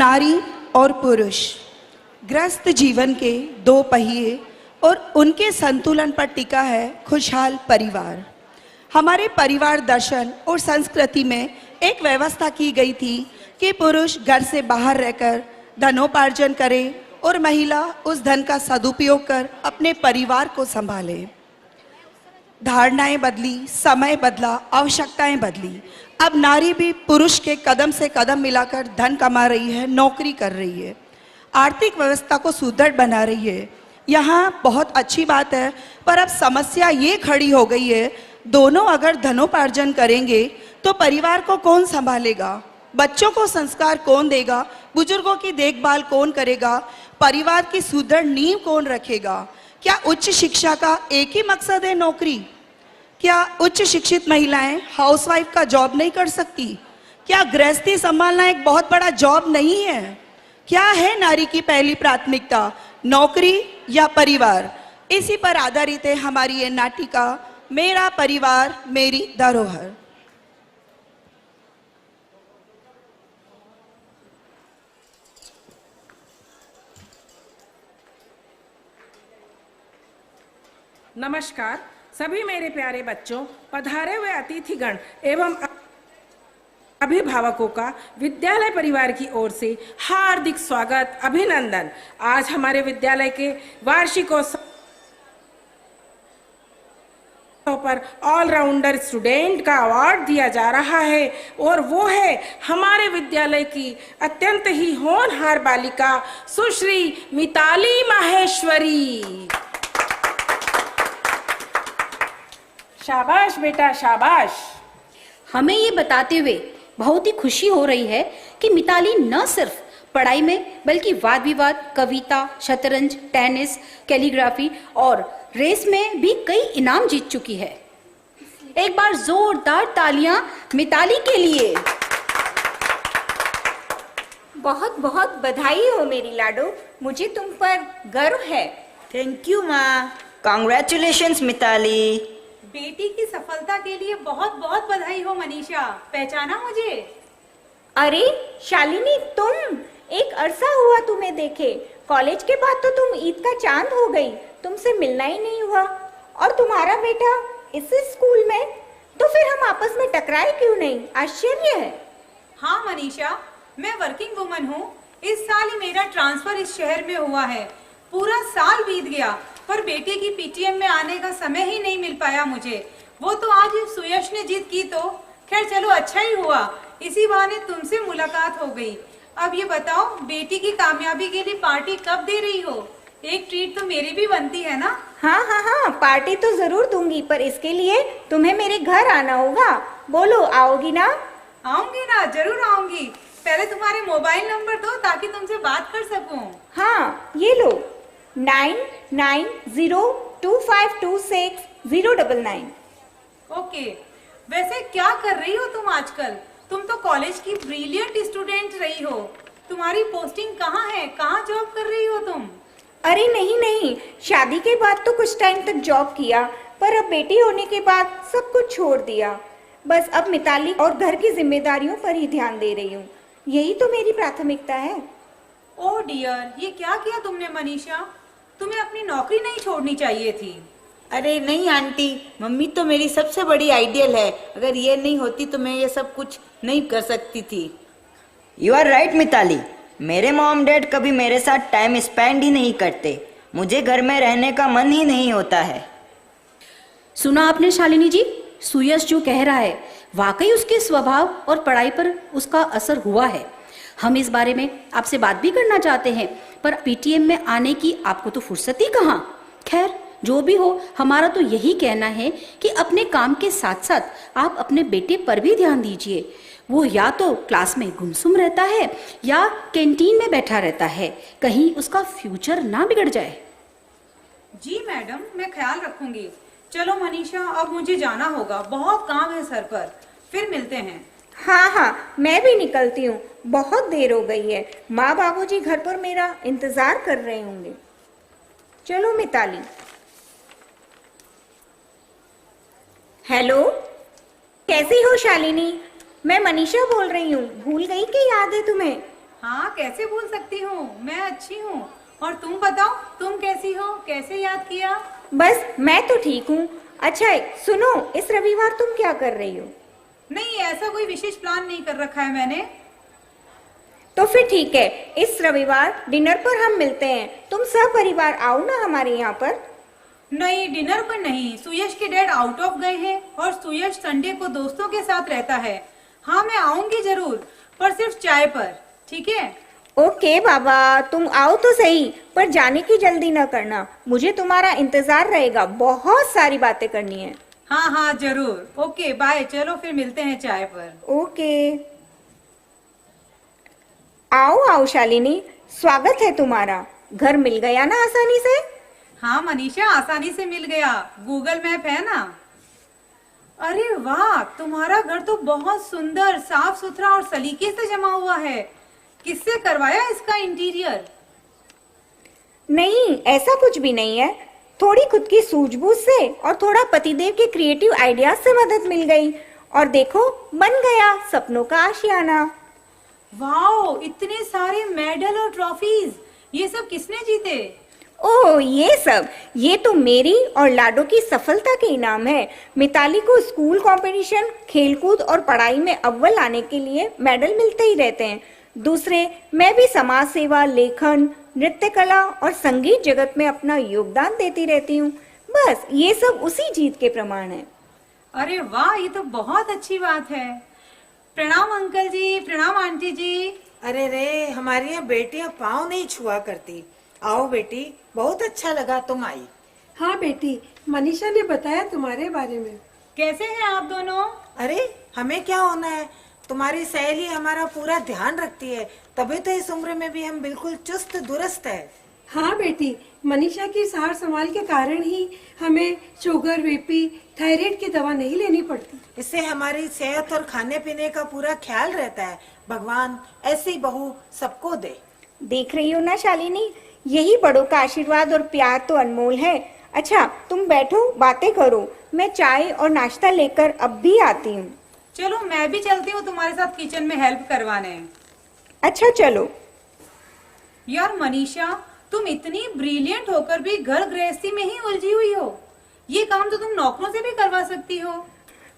नारी और पुरुष ग्रस्त जीवन के दो पहिए और उनके संतुलन पर टिका है खुशहाल परिवार। हमारे परिवार दर्शन और संस्कृति में एक व्यवस्था की गई थी कि पुरुष घर से बाहर रहकर धनोपार्जन करे और महिला उस धन का सदुपयोग कर अपने परिवार को संभाले। धारणाएं बदली, समय बदला, आवश्यकताएं बदली। अब नारी भी पुरुष के कदम से कदम मिलाकर धन कमा रही है, नौकरी कर रही है, आर्थिक व्यवस्था को सुदृढ़ बना रही है। यहाँ बहुत अच्छी बात है, पर अब समस्या ये खड़ी हो गई है, दोनों अगर धनोपार्जन करेंगे तो परिवार को कौन संभालेगा, बच्चों को संस्कार कौन देगा, बुजुर्गों की देखभाल कौन करेगा, परिवार की सुदृढ़ नींव कौन रखेगा। क्या उच्च शिक्षा का एक ही मकसद है नौकरी? क्या उच्च शिक्षित महिलाएं हाउसवाइफ का जॉब नहीं कर सकती? क्या गृहस्थी संभालना एक बहुत बड़ा जॉब नहीं है? क्या है नारी की पहली प्राथमिकता, नौकरी या परिवार? इसी पर आधारित है हमारी ये नाटिका मेरा परिवार मेरी धरोहर। नमस्कार सभी मेरे प्यारे बच्चों, पधारे हुए अतिथिगण एवं अभिभावकों का विद्यालय परिवार की ओर से हार्दिक स्वागत, अभिनंदन। आज हमारे विद्यालय के वार्षिकोत्सव पर ऑलराउंडर स्टूडेंट का अवार्ड दिया जा रहा है और वो है हमारे विद्यालय की अत्यंत ही होनहार बालिका सुश्री मिताली माहेश्वरी। शाबाश बेटा शाबाश। हमें ये बताते हुए बहुत ही खुशी हो रही है कि मिताली न सिर्फ पढ़ाई में बल्कि वाद विवाद, कविता, शतरंज, टेनिस, कैलीग्राफी और रेस में भी कई इनाम जीत चुकी है। एक बार जोरदार तालियां मिताली के लिए। बहुत बहुत बधाई हो मेरी लाडो, मुझे तुम पर गर्व है। थैंक यू माँ। कॉन्ग्रेचुलेशंस मिताली। बेटी की सफलता के लिए बहुत बहुत बधाई हो मनीषा। पहचाना मुझे? अरे शालिनी, तुम! एक अरसा हुआ तुम्हें देखे। कॉलेज के बाद तो तुम ईद का चांद हो गई, तुमसे मिलना ही नहीं हुआ। और तुम्हारा बेटा इस स्कूल में, तो फिर हम आपस में टकराए क्यों नहीं? आश्चर्य है। हाँ मनीषा, मैं वर्किंग वुमन हूँ। इस साल ही मेरा ट्रांसफर इस शहर में हुआ है। पूरा साल बीत गया पर बेटे की पीटीएम में आने का समय ही नहीं मिल पाया मुझे। वो तो आज सुयश ने जीत की, तो खैर चलो अच्छा ही हुआ, इसी बहाने तुमसे मुलाकात हो गई। अब ये बताओ, बेटी की कामयाबी के लिए पार्टी कब दे रही हो? एक ट्रीट तो मेरी भी बनती है ना? हाँ हाँ हाँ, पार्टी तो जरूर दूंगी, पर इसके लिए तुम्हें मेरे घर आना होगा। बोलो, आओगी ना? आऊंगी ना, जरूर आऊंगी। पहले तुम्हारे मोबाइल नंबर दो ताकि तुमसे बात कर सकूं। हाँ ये लो, 9902526099। ओके। वैसे क्या कर रही हो तुम आजकल? तुम तो कॉलेज की ब्रिलियंट स्टूडेंट रही हो। तुम्हारी पोस्टिंग कहाँ है? कहाँ जॉब कर रही हो तुम? अरे नहीं नहीं, शादी के बाद तो कुछ टाइम तक जॉब किया, पर अब बेटी होने के बाद सब कुछ छोड़ दिया। बस अब मिताली और घर की जिम्मेदारियों पर ही ध्यान दे रही हूँ। यही तो मेरी प्राथमिकता है। ओह डियर, ये क्या किया तुमने मनीषा? तुम्हें अपनी नौकरी नहीं छोड़नी चाहिए थी। अरे नहीं आंटी, मम्मी तो मेरी सबसे बड़ी आइडियल है। अगर ये नहीं होती तो मैं ये सब कुछ नहीं कर सकती थी। You are right Mitali. मेरे मॉम डैड कभी मेरे साथ टाइम स्पेंड ही नहीं करते। मुझे घर में रहने का मन ही नहीं होता है। सुना आपने शालिनी जी, सुयश जो कह रहा है वाकई उसके स्वभाव और पढ़ाई पर उसका असर हुआ है। हम इस बारे में आपसे बात भी करना चाहते हैं, पर पीटीएम में आने की आपको तो फुर्सत ही कहाँ। खैर जो भी हो, हमारा तो यही कहना है कि अपने काम के साथ साथ आप अपने बेटे पर भी ध्यान दीजिए। वो या तो क्लास में गुमसुम रहता है या कैंटीन में बैठा रहता है, कहीं उसका फ्यूचर ना बिगड़ जाए। जी मैडम, मैं ख्याल रखूंगी। चलो मनीषा, अब मुझे जाना होगा, बहुत काम है सर पर। फिर मिलते हैं। हाँ हाँ, मैं भी निकलती हूँ, बहुत देर हो गई है। माँ बाबूजी घर पर मेरा इंतजार कर रहे होंगे। चलो मिताली। हेलो, कैसी हो शालिनी? मैं मनीषा बोल रही हूँ। भूल गई कि याद है तुम्हें? हाँ, कैसे भूल सकती हूँ, मैं अच्छी हूँ। और तुम बताओ, तुम कैसी हो, कैसे याद किया? बस मैं तो ठीक हूँ। अच्छा सुनो, इस रविवार तुम क्या कर रही हो? नहीं, ऐसा कोई विशेष प्लान नहीं कर रखा है मैंने। तो फिर ठीक है, इस रविवार डिनर पर हम मिलते हैं। तुम सब परिवार आओ ना हमारे यहाँ पर। नहीं, डिनर पर नहीं, सुयश के डैड आउट ऑफ गए हैं और सुयश संडे को दोस्तों के साथ रहता है। हाँ, मैं आऊंगी जरूर, पर सिर्फ चाय पर, ठीक है? ओके बाबा, तुम आओ तो सही, पर जाने की जल्दी न करना। मुझे तुम्हारा इंतजार रहेगा, बहुत सारी बातें करनी है। हाँ हाँ जरूर। ओके बाय, चलो फिर मिलते हैं चाय पर। ओके। आओ आओ शालिनी, स्वागत है तुम्हारा। घर मिल गया ना आसानी से? हाँ मनीषा, आसानी से मिल गया, गूगल मैप है ना। अरे वाह, तुम्हारा घर तो बहुत सुंदर, साफ सुथरा और सलीके से जमा हुआ है। किससे करवाया इसका इंटीरियर? नहीं, ऐसा कुछ भी नहीं है। थोड़ी खुद की सूझबूझ से और थोड़ा पतिदेव के क्रिएटिव आइडियाज से मदद मिल गई। और देखो, बन गया सपनों का आशियाना। वाओ, इतने सारे मेडल और ट्रॉफीज, ये सब किसने जीते? ओह ये तो मेरी और लाडो की सफलता के इनाम है। मिताली को स्कूल कंपटीशन, खेलकूद और पढ़ाई में अव्वल आने के लिए मेडल मिलते ही रहते हैं। दूसरे, मैं भी समाज सेवा, लेखन, नृत्य कला और संगीत जगत में अपना योगदान देती रहती हूँ। बस ये सब उसी जीत के प्रमाण है। अरे वाह, ये तो बहुत अच्छी बात है। प्रणाम अंकल जी, प्रणाम आंटी जी। अरे रे, हमारी यहाँ बेटियां पाँव नहीं छुआ करती। आओ बेटी, बहुत अच्छा लगा तुम आई। हाँ बेटी, मनीषा ने बताया तुम्हारे बारे में। कैसे हैं आप दोनों? अरे हमें क्या होना है, तुम्हारी सहेली हमारा पूरा ध्यान रखती है, तभी तो इस उम्र में भी हम बिल्कुल चुस्त दुरुस्त है। हाँ बेटी, मनीषा की सार संभाल के कारण ही हमें शुगर, बीपी, थायराइड की दवा नहीं लेनी पड़ती। इससे हमारी सेहत और खाने पीने का पूरा ख्याल रहता है। भगवान ऐसी बहू सबको दे। देख रही हो ना शालिनी, यही बड़ों का आशीर्वाद और प्यार तो अनमोल है। अच्छा तुम बैठो, बातें करो, मैं चाय और नाश्ता लेकर अब भी आती हूँ। चलो मैं भी चलती हूँ तुम्हारे साथ किचन में हेल्प करवाने। अच्छा चलो। यार मनीषा, तुम इतनी ब्रिलियंट होकर भी घर गृहस्थी में ही उलझी हुई हो। ये काम तो तुम नौकरों से भी करवा सकती हो।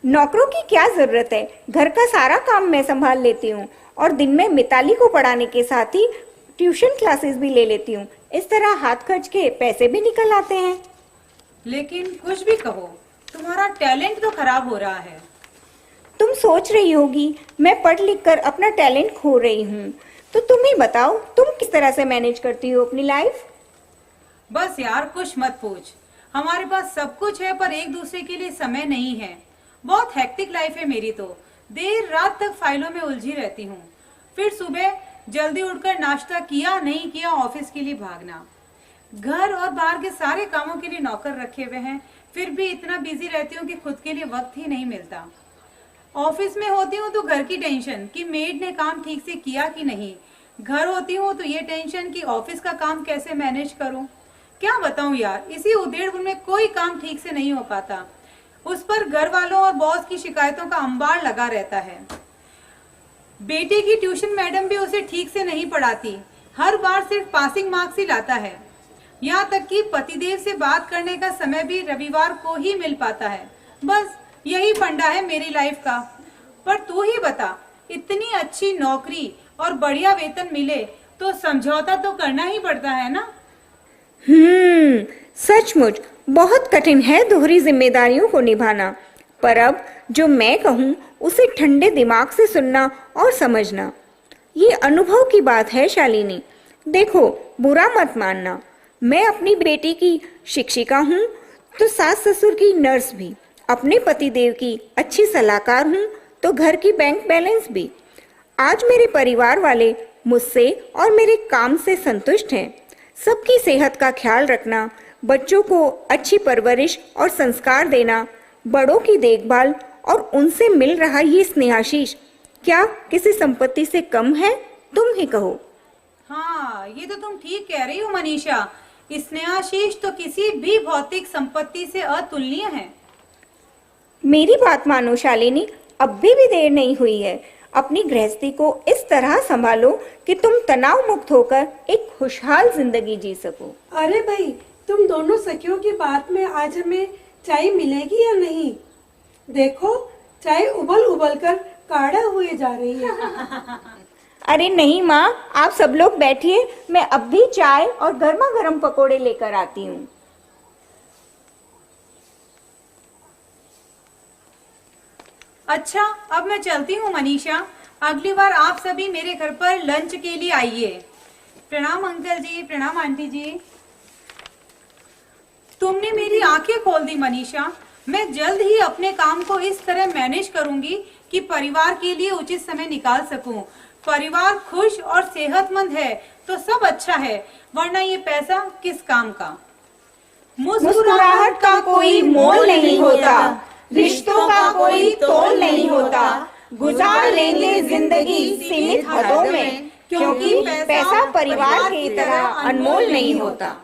नौकरों की क्या जरूरत है, घर का सारा काम मैं संभाल लेती हूँ और दिन में मिताली को पढ़ाने के साथ ही ट्यूशन क्लासेस भी ले लेती हूँ। इस तरह हाथ खर्च के पैसे भी निकल आते हैं। लेकिन कुछ भी कहो, तुम्हारा टैलेंट तो खराब हो रहा है। तुम सोच रही होगी मैं पढ़ लिख कर अपना टैलेंट खो रही हूँ, तो तुम ही बताओ, तुम किस तरह से मैनेज करती हो अपनी लाइफ? बस यार कुछ मत पूछ, हमारे पास सब कुछ है पर एक दूसरे के लिए समय नहीं है। बहुत हेक्टिक लाइफ है मेरी तो, देर रात तक फाइलों में उलझी रहती हूँ। फिर सुबह जल्दी उठकर नाश्ता किया नहीं किया ऑफिस के लिए भागना। घर और बाहर के सारे कामों के लिए नौकर रखे हुए हैं, फिर भी इतना बिजी रहती हूँ कि खुद के लिए वक्त ही नहीं मिलता। ऑफिस में होती हूँ तो घर की टेंशन कि मेड ने काम ठीक से किया कि नहीं, घर होती हूँ तो ये टेंशन कि ऑफिस का काम कैसे मैनेज करूँ। क्या बताऊँ यार, इसी उधेड़-बुन में कोई काम ठीक से नहीं हो पाता। उस पर घर वालों और बॉस की शिकायतों का अंबार लगा रहता है। बेटे की ट्यूशन मैडम भी उसे ठीक से नहीं पढ़ाती, हर बार सिर्फ पासिंग मार्क्स ही लाता है। यहाँ तक कि पतिदेव से बात करने का समय भी रविवार को ही मिल पाता है। बस यही फंडा है मेरी लाइफ का। पर तू ही बता, इतनी अच्छी नौकरी और बढ़िया वेतन मिले तो समझौता तो करना ही पड़ता है ना। सचमुच बहुत कठिन है दोहरी जिम्मेदारियों को निभाना, पर अब जो मैं कहूँ उसे ठंडे दिमाग से सुनना और समझना। ये अनुभव की बात है शालिनी। देखो, बुरा मत मानना, मैं अपनी बेटी की शिक्षिका हूँ तो सास ससुर की नर्स भी, अपने पतिदेव की अच्छी सलाहकार हूँ तो घर की बैंक बैलेंस भी। आज मेरे परिवार वाले मुझसे और मेरे काम से संतुष्ट हैं। सबकी सेहत का ख्याल रखना, बच्चों को अच्छी परवरिश और संस्कार देना, बड़ों की देखभाल और उनसे मिल रहा ये स्नेहाशीष क्या किसी संपत्ति से कम है? तुम ही कहो। हाँ, ये तो तुम ठीक कह रही हो मनीषा, स्नेहाशीष तो किसी भी भौतिक संपत्ति से अतुलनीय है। मेरी बात मानो शालिनी, अब भी देर नहीं हुई है। अपनी गृहस्थी को इस तरह संभालो कि तुम तनाव मुक्त होकर एक खुशहाल जिंदगी जी सको। अरे भाई, तुम दोनों सखियों की बात में आज हमें चाय मिलेगी या नहीं? देखो, चाय उबल उबल कर काढ़ा हुए जा रही है। अरे नहीं माँ, आप सब लोग बैठिए, मैं अब भी चाय और गर्मा गर्म पकोड़े लेकर आती हूँ। अच्छा, अब मैं चलती हूँ मनीषा। अगली बार आप सभी मेरे घर पर लंच के लिए आइए। प्रणाम अंकल जी, प्रणाम आंटी जी। तुमने मेरी आंखें खोल दी मनीषा। मैं जल्द ही अपने काम को इस तरह मैनेज करूंगी कि परिवार के लिए उचित समय निकाल सकूं। परिवार खुश और सेहतमंद है तो सब अच्छा है, वरना ये पैसा किस काम का। मुस्कुराहट का कोई मोल नहीं होता, रिश्तों का कोई तोल नहीं होता। गुजार लेंगे जिंदगी सीमित हदों में, क्योंकि पैसा परिवार की तरह अनमोल नहीं होता।